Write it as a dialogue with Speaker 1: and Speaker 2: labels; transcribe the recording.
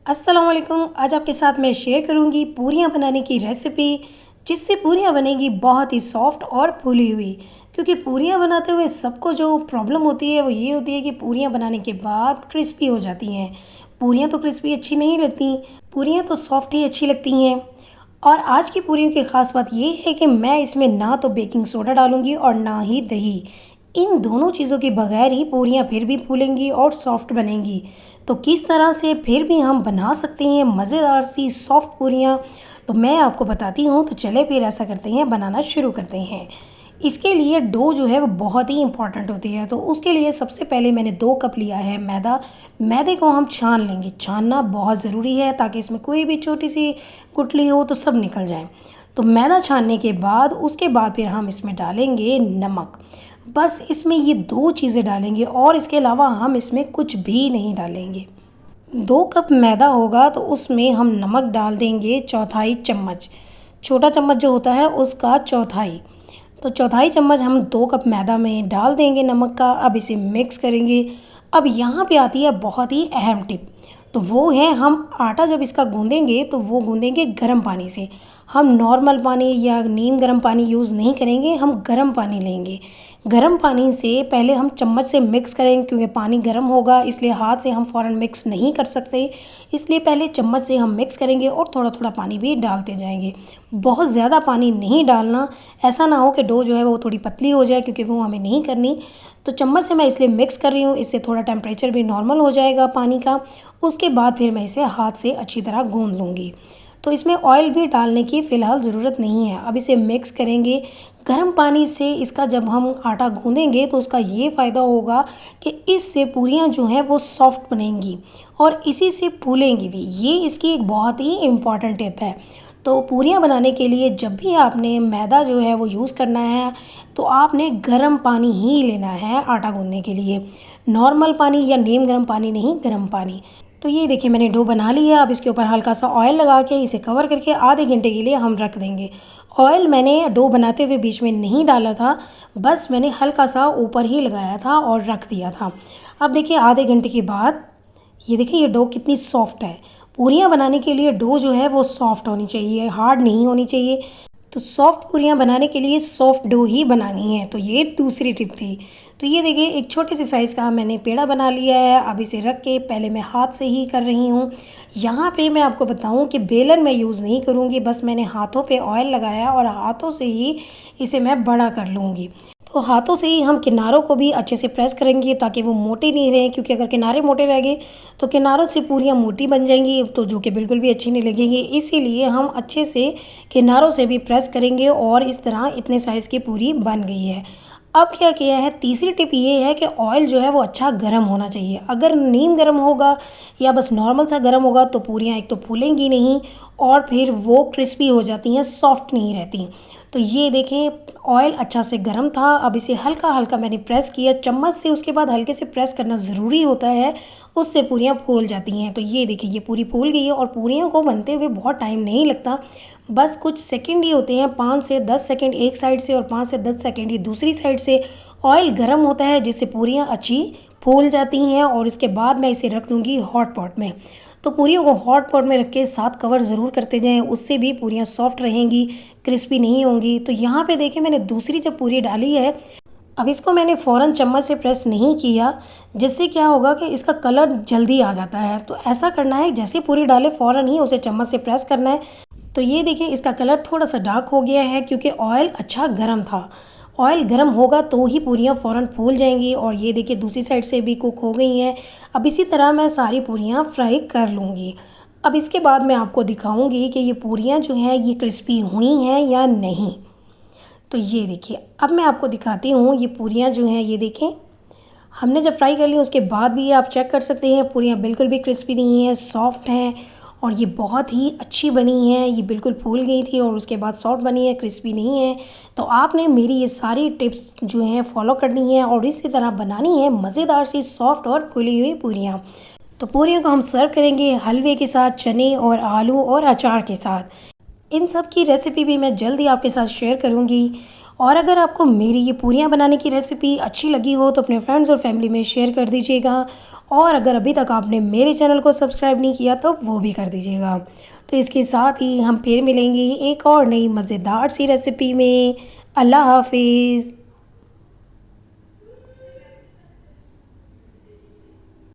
Speaker 1: अस्सलाम वालेकुम। आज आपके साथ मैं शेयर करूंगी पूरियां बनाने की रेसिपी, जिससे पूरियां बनेगी बहुत ही सॉफ्ट और फूली हुई। क्योंकि पूरियां बनाते हुए सबको जो प्रॉब्लम होती है वो ये होती है कि पूरियां बनाने के बाद क्रिस्पी हो जाती हैं। पूरियां तो क्रिस्पी अच्छी नहीं लगती, पूरियां तो सॉफ्ट ही अच्छी लगती हैं। और आज की पूरियों की ख़ास बात ये है कि मैं इसमें ना तो बेकिंग सोडा डालूंगी और ना ही दही। इन दोनों चीज़ों के बगैर ही पूरियां फिर भी फूलेंगी और सॉफ्ट बनेंगी। तो किस तरह से फिर भी हम बना सकते हैं मज़ेदार सी सॉफ्ट पूरियां, तो मैं आपको बताती हूँ। तो चले फिर ऐसा करते हैं, बनाना शुरू करते हैं। इसके लिए डो जो है वो बहुत ही इम्पॉर्टेंट होती है। तो उसके लिए सबसे पहले मैंने 2 कप लिया है मैदा। मैदे को हम छान लेंगे, छानना बहुत ज़रूरी है ताकि इसमें कोई भी छोटी सी गुठली हो तो सब निकल जाए। तो मैदा छानने के बाद उसके बाद फिर हम इसमें डालेंगे नमक। बस इसमें ये 2 चीज़ें डालेंगे और इसके अलावा हम इसमें कुछ भी नहीं डालेंगे। 2 कप मैदा होगा तो उसमें हम नमक डाल देंगे चौथाई चम्मच। छोटा चम्मच जो होता है उसका चौथाई। तो चौथाई चम्मच हम 2 कप मैदा में डाल देंगे नमक का। अब इसे मिक्स करेंगे। अब यहाँ पे आती है बहुत ही अहम टिप, तो वो है हम आटा जब इसका गूँधेंगे तो वो गूँधेंगे गर्म पानी से। हम नॉर्मल पानी या नीम गर्म पानी यूज़ नहीं करेंगे, हम गर्म पानी लेंगे। गर्म पानी से पहले हम चम्मच से मिक्स करेंगे, क्योंकि पानी गर्म होगा इसलिए हाथ से हम फ़ौरन मिक्स नहीं कर सकते। इसलिए पहले चम्मच से हम मिक्स करेंगे और थोड़ा थोड़ा पानी भी डालते जाएंगे। बहुत ज़्यादा पानी नहीं डालना, ऐसा ना हो कि डो जो है वो थोड़ी पतली हो जाए, क्योंकि वो हमें नहीं करनी। तो चम्मच से मैं इसलिए मिक्स कर रही हूँ, इससे थोड़ा टेम्परेचर भी नॉर्मल हो जाएगा पानी का। उसके बाद फिर मैं इसे हाथ से अच्छी तरह गूँध लूँगी। तो इसमें ऑयल भी डालने की फ़िलहाल ज़रूरत नहीं है। अब इसे मिक्स करेंगे। गर्म पानी से इसका जब हम आटा गूँधेंगे तो उसका ये फ़ायदा होगा कि इससे पूरियाँ जो हैं वो सॉफ्ट बनेंगी और इसी से फूलेंगी भी। ये इसकी एक बहुत ही इम्पॉर्टेंट टिप है। तो पूरियाँ बनाने के लिए जब भी आपने मैदा जो है वो यूज़ करना है तो आपने गर्म पानी ही लेना है आटा गूँधने के लिए। नॉर्मल पानी या नीम गर्म पानी नहीं, गर्म पानी। तो ये देखिए मैंने डो बना लिया। अब इसके ऊपर हल्का सा ऑयल लगा के इसे कवर करके आधे घंटे के लिए हम रख देंगे। ऑयल मैंने डो बनाते हुए बीच में नहीं डाला था, बस मैंने हल्का सा ऊपर ही लगाया था और रख दिया था। अब देखिए आधे घंटे के बाद ये देखिए ये डो कितनी सॉफ्ट है। पूरियाँ बनाने के लिए डो जो है वो सॉफ्ट होनी चाहिए, हार्ड नहीं होनी चाहिए। तो सॉफ्ट पूरियाँ बनाने के लिए सॉफ्ट डो ही बनानी है। तो ये दूसरी टिप थी। तो ये देखिए एक छोटे से साइज़ का मैंने पेड़ा बना लिया है। अब इसे रख के पहले मैं हाथ से ही कर रही हूँ। यहाँ पे मैं आपको बताऊँ कि बेलन मैं यूज़ नहीं करूँगी, बस मैंने हाथों पे ऑयल लगाया और हाथों से ही इसे मैं बड़ा कर लूँगी। तो हाथों से ही हम किनारों को भी अच्छे से प्रेस करेंगे ताकि वो मोटे नहीं रहें, क्योंकि अगर किनारे मोटे रह गए तो किनारों से पूरियाँ मोटी बन जाएंगी, तो जो कि बिल्कुल भी अच्छी नहीं लगेंगी। इसीलिए हम अच्छे से किनारों से भी प्रेस करेंगे और इस तरह इतने साइज़ की पूरी बन गई है। अब क्या किया है, तीसरी टिप ये है कि ऑयल जो है वो अच्छा गर्म होना चाहिए। अगर नीम गर्म होगा या बस नॉर्मल सा गर्म होगा तो पूरियाँ एक तो फूलेंगी नहीं और फिर वो क्रिस्पी हो जाती हैं, सॉफ्ट नहीं रहती। तो ये देखें ऑयल अच्छा से गर्म था। अब इसे हल्का हल्का मैंने प्रेस किया चम्मच से, उसके बाद हल्के से प्रेस करना ज़रूरी होता है, उससे पूरियाँ फूल जाती हैं। तो ये देखिए ये पूरी फूल गई है और पूरियों को बनते हुए बहुत टाइम नहीं लगता, बस कुछ सेकंड ही होते हैं, 5 से 10 सेकंड एक साइड से और 5 से 10 सेकंड ही दूसरी साइड से। ऑयल गर्म होता है जिससे पूरियाँ अच्छी फूल जाती हैं। और इसके बाद मैं इसे रख दूँगी हॉट पॉट में। तो पूरियों को हॉट पॉट में रख के साथ कवर ज़रूर करते जाएं, उससे भी पूरियाँ सॉफ्ट रहेंगी, क्रिस्पी नहीं होंगी। तो यहाँ पे देखिए मैंने दूसरी जब पूरी डाली है, अब इसको मैंने फ़ौरन चम्मच से प्रेस नहीं किया, जिससे क्या होगा कि इसका कलर जल्दी आ जाता है। तो ऐसा करना है, जैसे पूरी डाले फ़ौरन ही उसे चम्मच से प्रेस करना है। तो ये देखिए इसका कलर थोड़ा सा डार्क हो गया है, क्योंकि ऑयल अच्छा गर्म था। ऑयल गर्म होगा तो ही पूरियाँ फ़ौरन फूल जाएंगी। और ये देखिए दूसरी साइड से भी कुक हो गई हैं। अब इसी तरह मैं सारी पूरियाँ फ्राई कर लूँगी। अब इसके बाद मैं आपको दिखाऊंगी कि ये पूरियाँ जो हैं ये क्रिस्पी हुई हैं या नहीं। तो ये देखिए अब मैं आपको दिखाती हूँ ये पूरियाँ जो हैं, ये देखें हमने जब फ्राई कर ली उसके बाद भी आप चेक कर सकते हैं पूरियाँ बिल्कुल भी क्रिस्पी नहीं है, सॉफ्ट हैं और ये बहुत ही अच्छी बनी हैं। ये बिल्कुल फूल गई थी और उसके बाद सॉफ्ट बनी है, क्रिस्पी नहीं है। तो आपने मेरी ये सारी टिप्स जो हैं फॉलो करनी है और इसी तरह बनानी है मज़ेदार सी सॉफ्ट और फूली हुई पूरियाँ। तो पूरियों को हम सर्व करेंगे हलवे के साथ, चने और आलू और अचार के साथ। इन सब की रेसिपी भी मैं जल्दी आपके साथ शेयर करूंगी। और अगर आपको मेरी ये पूरियाँ बनाने की रेसिपी अच्छी लगी हो तो अपने फ्रेंड्स और फैमिली में शेयर कर दीजिएगा। और अगर अभी तक आपने मेरे चैनल को सब्सक्राइब नहीं किया तो वो भी कर दीजिएगा। तो इसके साथ ही हम फिर मिलेंगे एक और नई मज़ेदार सी रेसिपी में। अल्लाह हाफिज़।